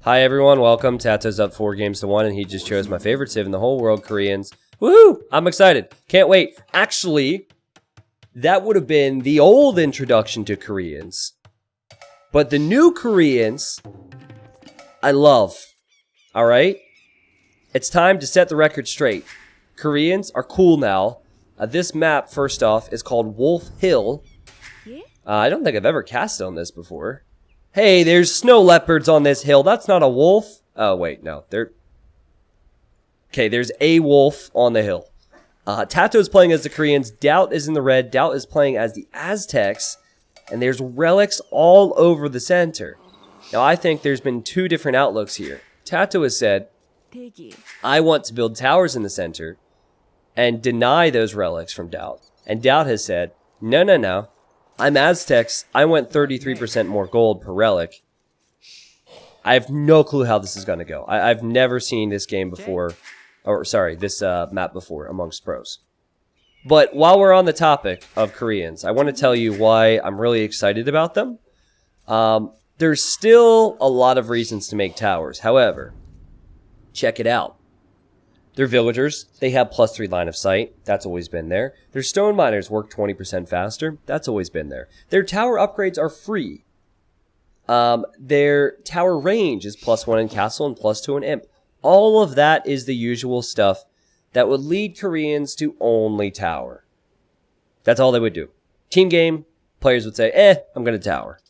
Hi everyone, welcome. Tato's up 4 games to 1 and he just chose my favorite civ in the whole world, Koreans. Woohoo! I'm excited. Can't wait. Actually, that would have been the old introduction to Koreans. But the new Koreans, I love. Alright? It's time to set the record straight. Koreans are cool now. This map, first off, is called Wolf Hill. I don't think I've ever casted on this before. Hey, there's snow leopards on this hill. That's not a wolf. Oh, wait, no. Okay, there's a wolf on the hill. Tato's playing as the Koreans. Doubt is in the red. Doubt is playing as the Aztecs. And there's relics all over the center. Now, I think there's been 2 different outlooks here. Tato has said, I want to build towers in the center and deny those relics from Doubt. And Doubt has said, no. I'm Aztecs. I went 33% more gold per relic. I have no clue how this is going to go. I've never seen this game before. Or, sorry, this map before amongst pros. But while we're on the topic of Koreans, I want to tell you why I'm really excited about them. There's still a lot of reasons to make towers. However, check it out. They're villagers. They have +3 line of sight. That's always been there. Their stone miners work 20% faster. That's always been there. Their tower upgrades are free. Their tower range is +1 in castle and +2 in imp. All of that is the usual stuff that would lead Koreans to only tower. That's all they would do. Team game, players would say, I'm going to tower.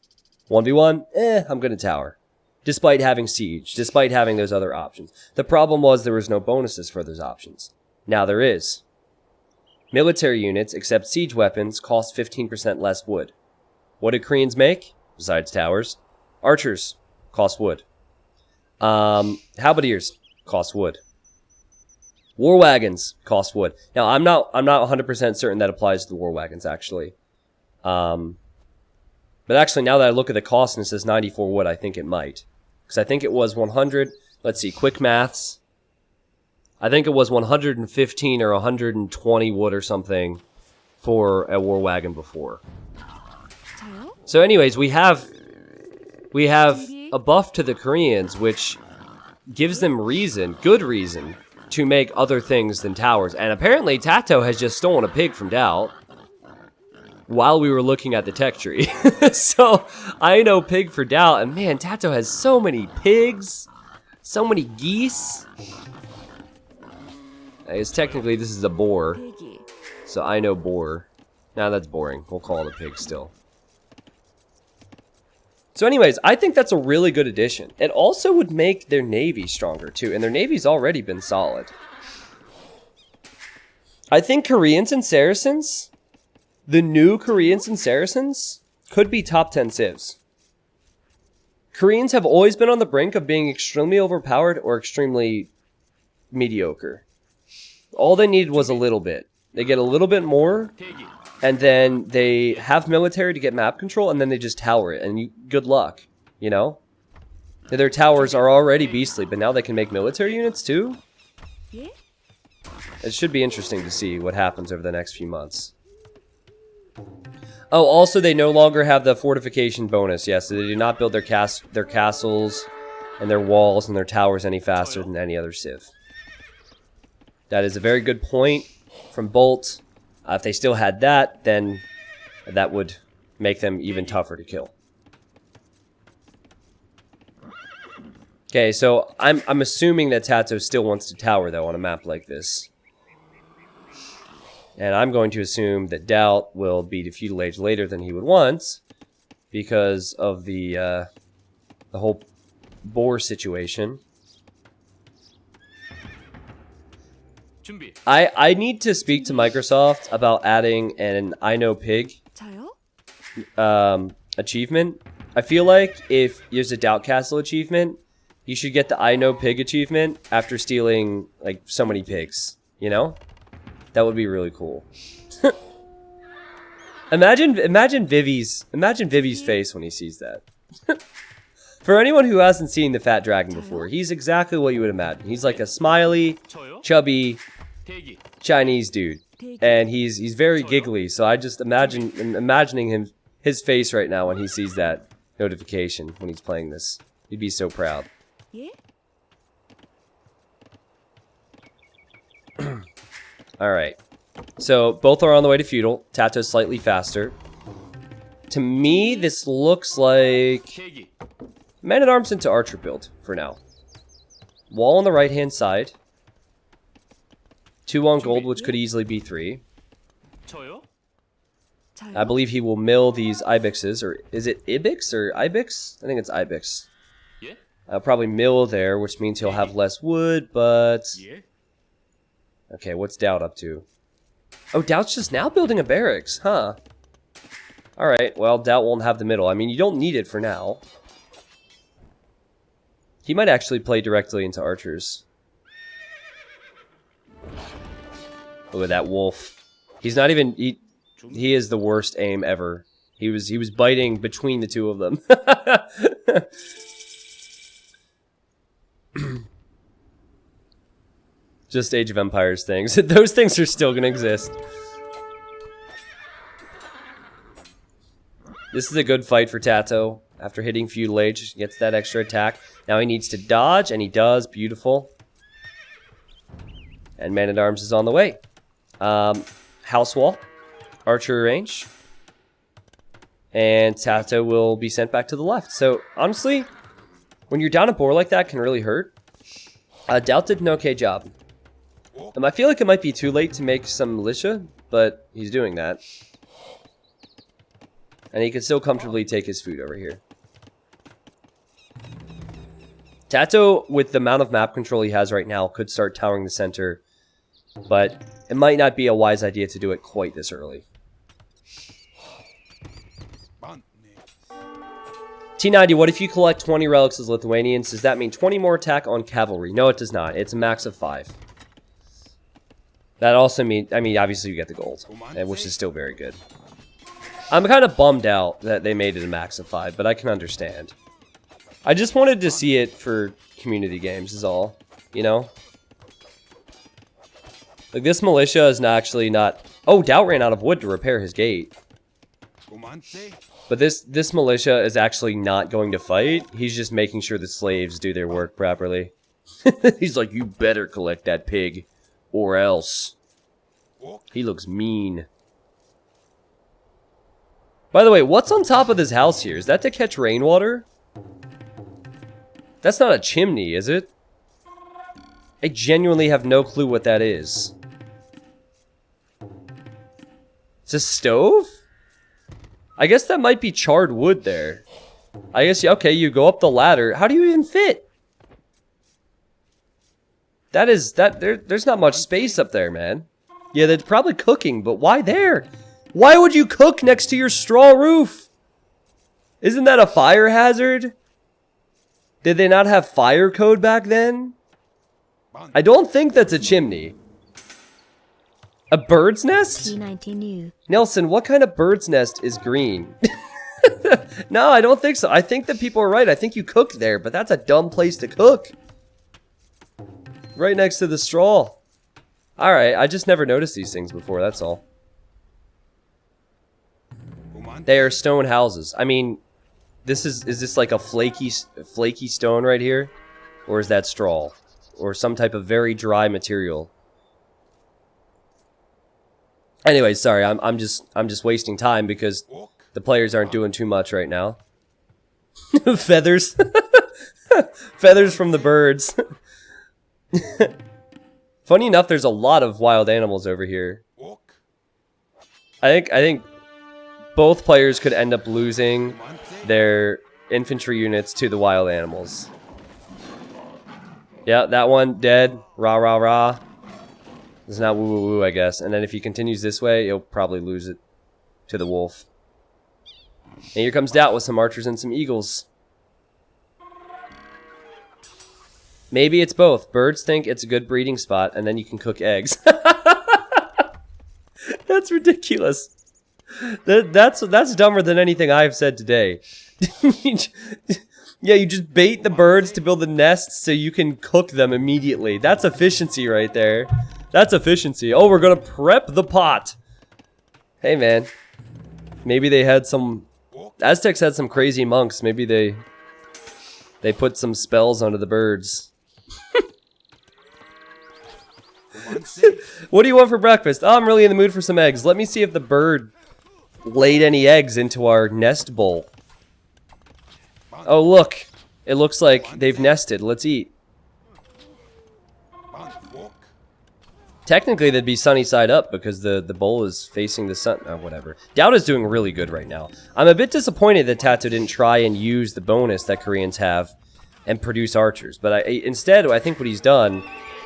1v1, I'm going to tower. Despite having siege, despite having those other options. The problem was there was no bonuses for those options. Now there is. Military units, except siege weapons, cost 15% less wood. What do Koreans make? Besides towers. Archers cost wood. Halberdiers cost wood. War wagons cost wood. Now I'm not 100% certain that applies to the war wagons actually. But actually now that I look at the cost and it says 94 wood, I think it might. Because I think it was 100, let's see, quick maths. I think it was 115 or 120 wood or something for a war wagon before. So anyways, we have a buff to the Koreans, which gives them good reason, to make other things than towers. And apparently Tato has just stolen a pig from Doubt while we were looking at the tech tree. So, I know pig for Doubt, and man, Tato has so many pigs, so many geese. I guess technically this is a boar, so I know boar. Nah, that's boring. We'll call it a pig still. So anyways, I think that's a really good addition. It also would make their navy stronger too, and their navy's already been solid. I think Koreans and Saracens, the new Koreans and Saracens, could be top 10 civs. Koreans have always been on the brink of being extremely overpowered or extremely mediocre. All they needed was a little bit. They get a little bit more, and then they have military to get map control, and then they just tower it, and good luck, you know? Their towers are already beastly, but now they can make military units too? It should be interesting to see what happens over the next few months. Oh, also they no longer have the fortification bonus. Yes, so they do not build their castles and their walls and their towers any faster than any other civ. That is a very good point from Bolt. If they still had that, then that would make them even tougher to kill. Okay, so I'm assuming that Tato still wants to tower though on a map like this. And I'm going to assume that Doubt will beat a feudal age later than he would want because of the whole boar situation. I need to speak to Microsoft about adding an I Know Pig achievement. I feel like if there's a Doubt Castle achievement, you should get the I Know Pig achievement after stealing like so many pigs, you know? That would be really cool. Imagine Vivi's face when he sees that. For anyone who hasn't seen the Fat Dragon before, he's exactly what you would imagine. He's like a smiley, chubby Chinese dude, and he's very giggly. So I just imagining his face right now when he sees that notification when he's playing this. He'd be so proud. Yeah. Alright. So, both are on the way to feudal. Tato's slightly faster. To me, this looks like man-at-arms into archer build for now. Wall on the right-hand side. 2 on gold, which could easily be 3. I believe he will mill these ibexes, or is it ibix or ibex? I think it's ibex. I'll probably mill there, which means he'll have less wood, but... Okay, what's Doubt up to? Oh, Doubt's just now building a barracks, huh? Alright, well, Doubt won't have the middle. I mean, you don't need it for now. He might actually play directly into archers. Look at that wolf. He's not even... He is the worst aim ever. He was biting between the two of them. Just Age of Empires things. Those things are still gonna exist. This is a good fight for Tato. After hitting Feudal Age, he gets that extra attack. Now he needs to dodge, and he does. Beautiful. And Man-at-Arms is on the way. House Wall. Archer range. And Tato will be sent back to the left. So, honestly, when you're down a boar like that, it can really hurt. Doubt did an okay job. I feel like it might be too late to make some militia, but he's doing that. And he can still comfortably take his food over here. Tato, with the amount of map control he has right now, could start towering the center. But it might not be a wise idea to do it quite this early. T90, what if you collect 20 relics as Lithuanians? Does that mean 20 more attack on cavalry? No, it does not. It's a max of 5. That also means, I mean, obviously you get the gold, which is still very good. I'm kind of bummed out that they made it a max of 5, but I can understand. I just wanted to see it for community games is all, you know? Like, this militia is actually not... Oh, Doubt ran out of wood to repair his gate. But this militia is actually not going to fight. He's just making sure the slaves do their work properly. He's like, you better collect that pig, or else. He looks mean. By the way, what's on top of this house here? Is that to catch rainwater? That's not a chimney, is it? I genuinely have no clue what that is. It's a stove? I guess that might be charred wood there. I guess, okay, you go up the ladder. How do you even fit? There's not much space up there, man. Yeah, they're probably cooking, but why there? Why would you cook next to your straw roof? Isn't that a fire hazard? Did they not have fire code back then? I don't think that's a chimney. A bird's nest? Nelson, what kind of bird's nest is green? No, I don't think so. I think that people are right. I think you cook there, but that's a dumb place to cook. Right next to the straw. Alright, I just never noticed these things before, that's all. They are stone houses. I mean, is this like a flaky stone right here? Or is that straw? Or some type of very dry material? Anyway, sorry, I'm just wasting time because the players aren't doing too much right now. Feathers. Feathers from the birds. Funny enough, there's a lot of wild animals over here. I think both players could end up losing their infantry units to the wild animals. Yeah, that one dead. Rah rah rah. It's not woo woo woo, I guess. And then if he continues this way, he'll probably lose it to the wolf. And here comes Doubt with some archers and some eagles. Maybe it's both. Birds think it's a good breeding spot, and then you can cook eggs. That's ridiculous. That's dumber than anything I've said today. Yeah, you just bait the birds to build the nests so you can cook them immediately. That's efficiency right there. That's efficiency. Oh, we're gonna prep the pot. Hey, man. Maybe they had some... Aztecs had some crazy monks. Maybe they They put some spells onto the birds. What do you want for breakfast? Oh, I'm really in the mood for some eggs. Let me see if the bird laid any eggs into our nest bowl. Oh, look. It looks like they've nested. Let's eat. Technically, they'd be sunny side up because the bowl is facing the sun. Oh, whatever. Doubt is doing really good right now. I'm a bit disappointed that Tato didn't try and use the bonus that Koreans have and produce archers. But instead, I think what he's done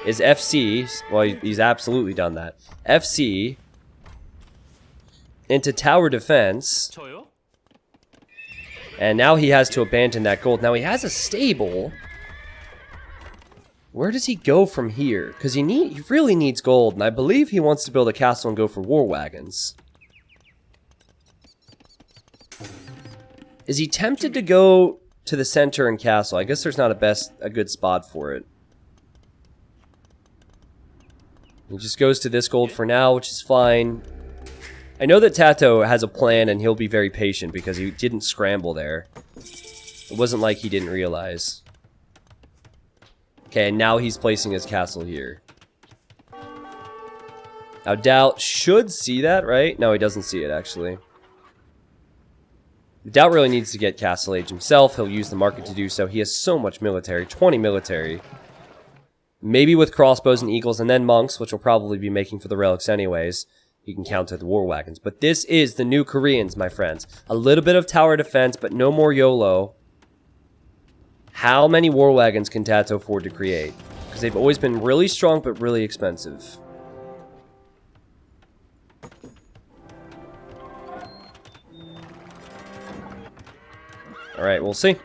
is FC. Well, he's absolutely done that. FC into tower defense. And now he has to abandon that gold. Now he has a stable. Where does he go from here? Because he really needs gold, and I believe he wants to build a castle and go for war wagons. Is he tempted to go to the center and castle? I guess there's not a good spot for it. He just goes to this gold for now, which is fine. I know that Tato has a plan, and he'll be very patient because he didn't scramble there. It wasn't like he didn't realize. Okay, now he's placing his castle here. Now, Doubt should see that, right? No, he doesn't see it, actually. Doubt really needs to get Castle Age himself. He'll use the market to do so. He has so much military. 20 military. Maybe with crossbows and eagles and then monks, which will probably be making for the relics anyways. He can counter the war wagons. But this is the new Koreans, my friends. A little bit of tower defense, but no more YOLO. How many war wagons can Tato afford to create? Because they've always been really strong, but really expensive. Alright, we'll see.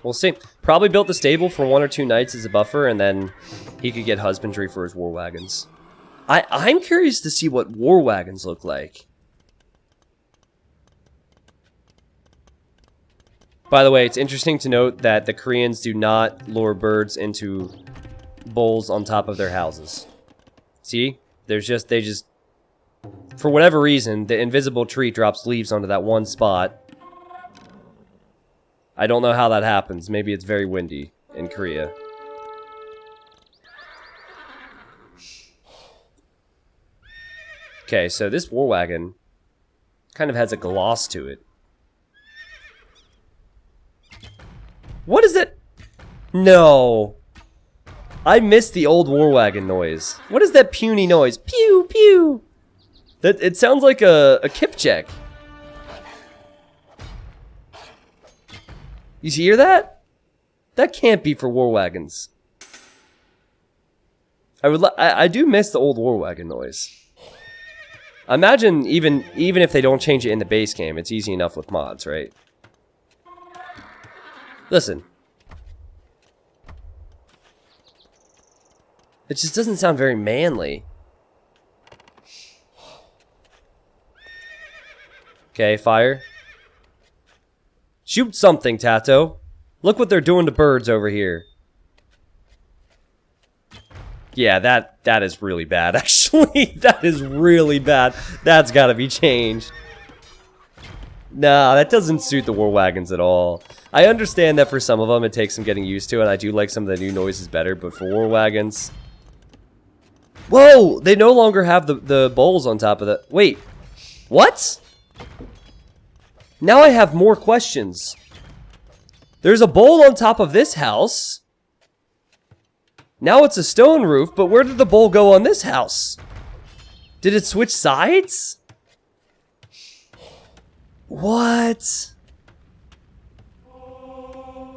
We'll see. Probably built the stable for 1 or 2 knights as a buffer, and then he could get husbandry for his war wagons. I'm curious to see what war wagons look like. By the way, it's interesting to note that the Koreans do not lure birds into bowls on top of their houses. See? They just, for whatever reason, the invisible tree drops leaves onto that one spot. I don't know how that happens. Maybe it's very windy in Korea. Okay, so this war wagon kind of has a gloss to it. What is it? No. I missed the old war wagon noise. What is that puny noise? Pew, pew. It sounds like a kipcheck. You hear that? That can't be for war wagons. I do miss the old war wagon noise. Imagine even if they don't change it in the base game, it's easy enough with mods, right? Listen. It just doesn't sound very manly. Okay, fire. Shoot something, Tato. Look what they're doing to birds over here. Yeah, that is really bad, actually. That is really bad. That's gotta be changed. Nah, that doesn't suit the war wagons at all. I understand that for some of them it takes some getting used to, and I do like some of the new noises better, but for war wagons... Whoa! They no longer have the bowls on top of the... Wait. What? Now I have more questions. There's a bowl on top of this house. Now it's a stone roof, but where did the bowl go on this house? Did it switch sides? What?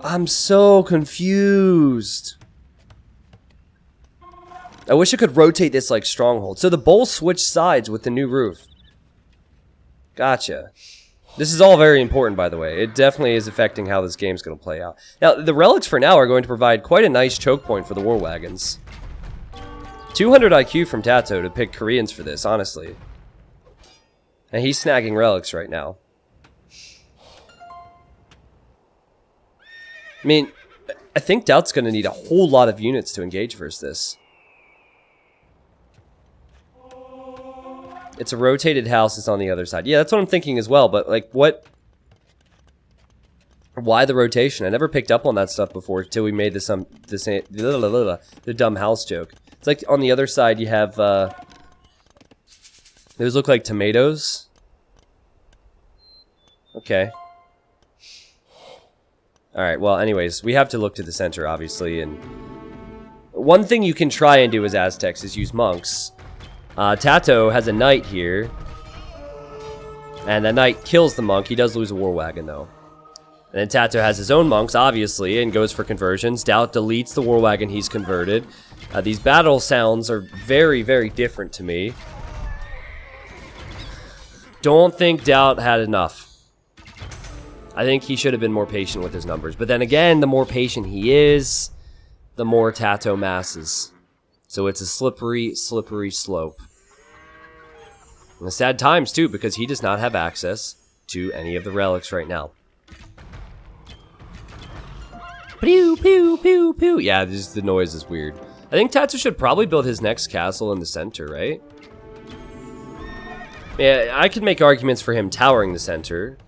I'm so confused. I wish I could rotate this like Stronghold. So the bowl switched sides with the new roof. Gotcha. This is all very important, by the way. It definitely is affecting how this game's going to play out. Now, the relics for now are going to provide quite a nice choke point for the war wagons. 200 IQ from Tato to pick Koreans for this, honestly. And he's snagging relics right now. I mean, I think Doubt's going to need a whole lot of units to engage versus this. It's a rotated house. It's on the other side. Yeah, that's what I'm thinking as well. But, like, what Why the rotation? I never picked up on that stuff before until we made the dumb house joke. It's like on the other side you have, those look like tomatoes. Okay. Alright, well anyways, we have to look to the center obviously, and one thing you can try and do as Aztecs is use monks. Tato has a knight here, and that knight kills the monk. He does lose a war wagon though. And then Tato has his own monks, obviously, and goes for conversions. Doubt deletes the war wagon he's converted. These battle sounds are very, very different to me. Don't think Doubt had enough. I think he should have been more patient with his numbers. But then again, the more patient he is, the more Tato masses. So it's a slippery, slippery slope. And the sad times, too, because he does not have access to any of the relics right now. Pew, pew, pew, pew. Yeah, the noise is weird. I think Tato should probably build his next castle in the center, right? Yeah, I could make arguments for him towering the center.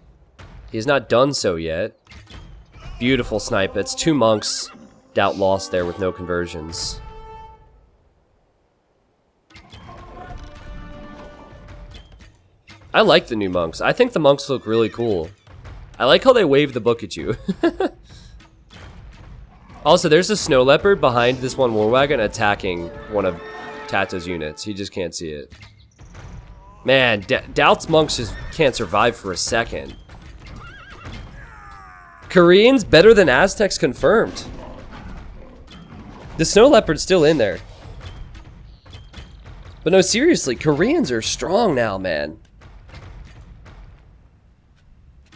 He's not done so yet. Beautiful snipe. That's 2 monks. Doubt lost there with no conversions. I like the new monks. I think the monks look really cool. I like how they wave the book at you. Also, there's a snow leopard behind this one war wagon attacking one of Tato's units. He just can't see it. Man, Doubt's monks just can't survive for a second. Koreans better than Aztecs confirmed. The snow leopard's still in there. But no, seriously, Koreans are strong now, man.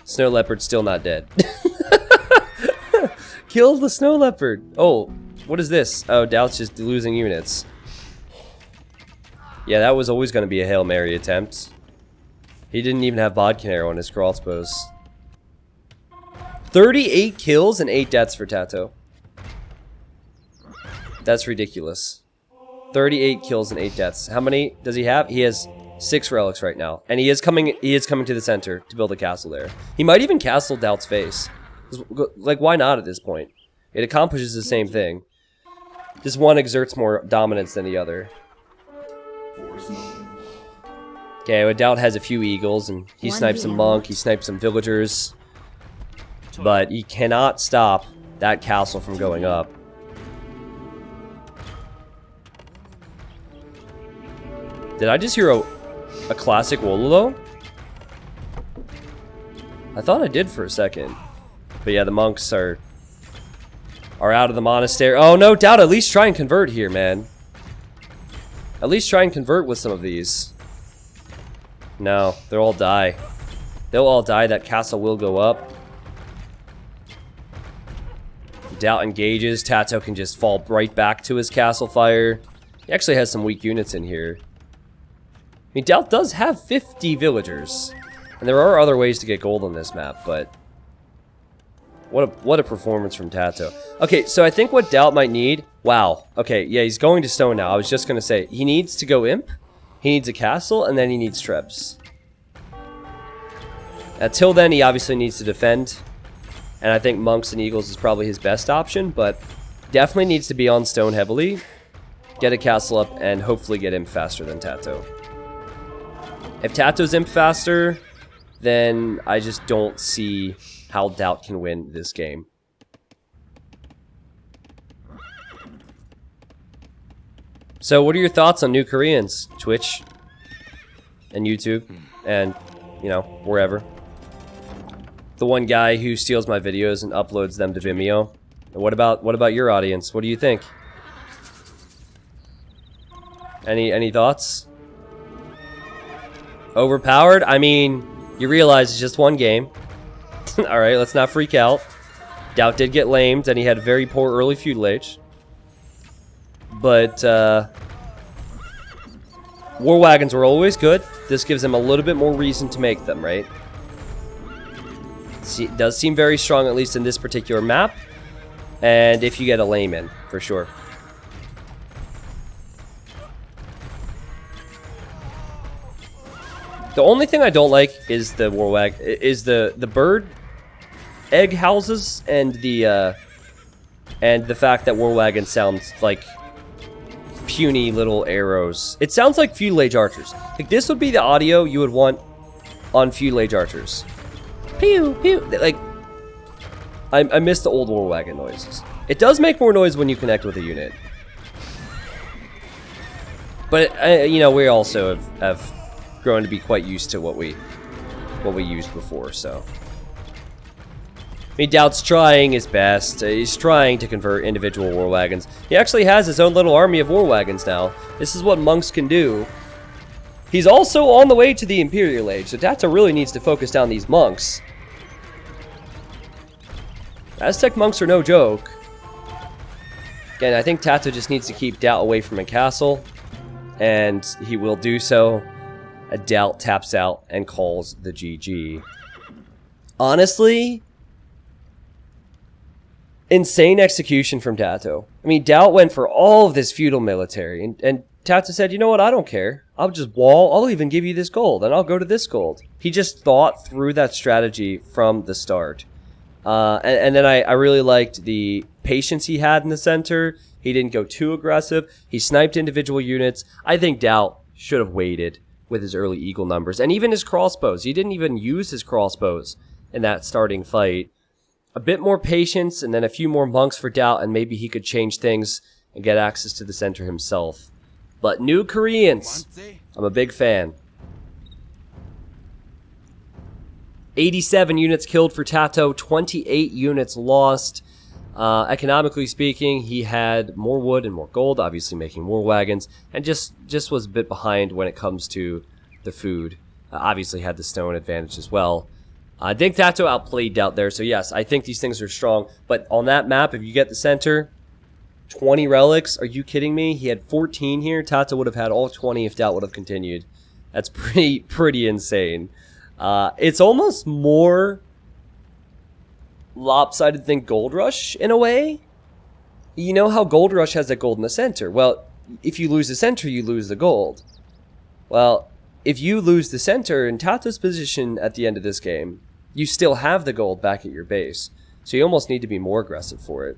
Snow leopard's still not dead. Kill the snow leopard. Oh, what is this? Oh, Doubt's just losing units. Yeah, that was always going to be a Hail Mary attempt. He didn't even have Bodkin arrow on his crossbows. 38 kills and 8 deaths for Tato. That's ridiculous. 38 kills and 8 deaths. How many does he have? He has 6 relics right now. And he is coming to the center to build a castle there. He might even castle Doubt's face. Like, why not at this point? It accomplishes the same thing. Just one exerts more dominance than the other. Okay, well, Doubt has a few eagles, and he snipes some monk, he snipes some villagers. But he cannot stop that castle from going up. Did I just hear a classic Wololo? I thought I did for a second. But yeah, the monks are out of the monastery. Oh, no doubt. At least try and convert here, man. At least try and convert with some of these. No, they'll all die. They'll all die. That castle will go up. Doubt engages. Tato can just fall right back to his castle fire. He actually has some weak units in here. I mean, Doubt does have 50 villagers. And there are other ways to get gold on this map, but... What a performance from Tato. Okay, so I think what Doubt might need... Wow. Okay, yeah, he's going to stone now. I was just going to say, he needs to go imp, he needs a castle, and then he needs trebs. Until then, he obviously needs to defend. And I think monks and eagles is probably his best option, but definitely needs to be on stone heavily, get a castle up, and hopefully get imp faster than Tato. If Tato's imp faster, then I just don't see how Doubt can win this game. So what are your thoughts on new Koreans? Twitch and YouTube and, you know, wherever. The one guy who steals my videos and uploads them to Vimeo. And what about your audience? What do you think? Any thoughts? Overpowered? I mean, you realize it's just one game. Alright, let's not freak out. Doubt did get lamed, and he had very poor early feudal age. But, war wagons were always good. This gives him a little bit more reason to make them, right? See, it does seem very strong, at least in this particular map. And if you get a lame in, for sure. The only thing I don't like is the war wag, is the bird egg houses and the fact that war wagons sounds like puny little arrows. It sounds like fuel age archers. Like, this would be the audio you would want on fuel age archers. Pew pew. Like, I miss the old war wagon noises. It does make more noise when you connect with a unit. But you know, we also have grown to be quite used to what we used before. So, I mean, Doubt's trying his best. He's trying to convert individual war wagons. He actually has his own little army of war wagons now. This is what monks can do. He's also on the way to the Imperial Age, so Tato really needs to focus down these monks. Aztec monks are no joke. Again, I think Tato just needs to keep Doubt away from a castle, and he will do so. A Doubt taps out and calls the GG. Honestly, insane execution from Tato. I mean, Doubt went for all of this feudal military, and Tato said, you know what, I don't care. I'll just wall, I'll even give you this gold, and I'll go to this gold. He just thought through that strategy from the start. And then I really liked the patience he had in the center. He didn't go too aggressive. He sniped individual units. I think Doubt should have waited with his early eagle numbers. And even his crossbows. He didn't even use his crossbows in that starting fight. A bit more patience and then a few more monks for Doubt, and maybe he could change things and get access to the center himself. But new Koreans, I'm a big fan. 87 units killed for Tato, 28 units lost. Economically speaking, he had more wood and more gold, obviously making war wagons, and just was a bit behind when it comes to the food. Obviously had the stone advantage as well. I think Tato outplayed Doubt there, so yes, I think these things are strong. But on that map, if you get the center, 20 relics, are you kidding me? He had 14 here. Tato would have had all 20 if Doubt would have continued. That's pretty insane. It's almost more lopsided than Gold Rush in a way. You know how Gold Rush has that gold in the center? Well, if you lose the center, you lose the gold. Well, if you lose the center in Tato's position at the end of this game, you still have the gold back at your base. So you almost need to be more aggressive for it.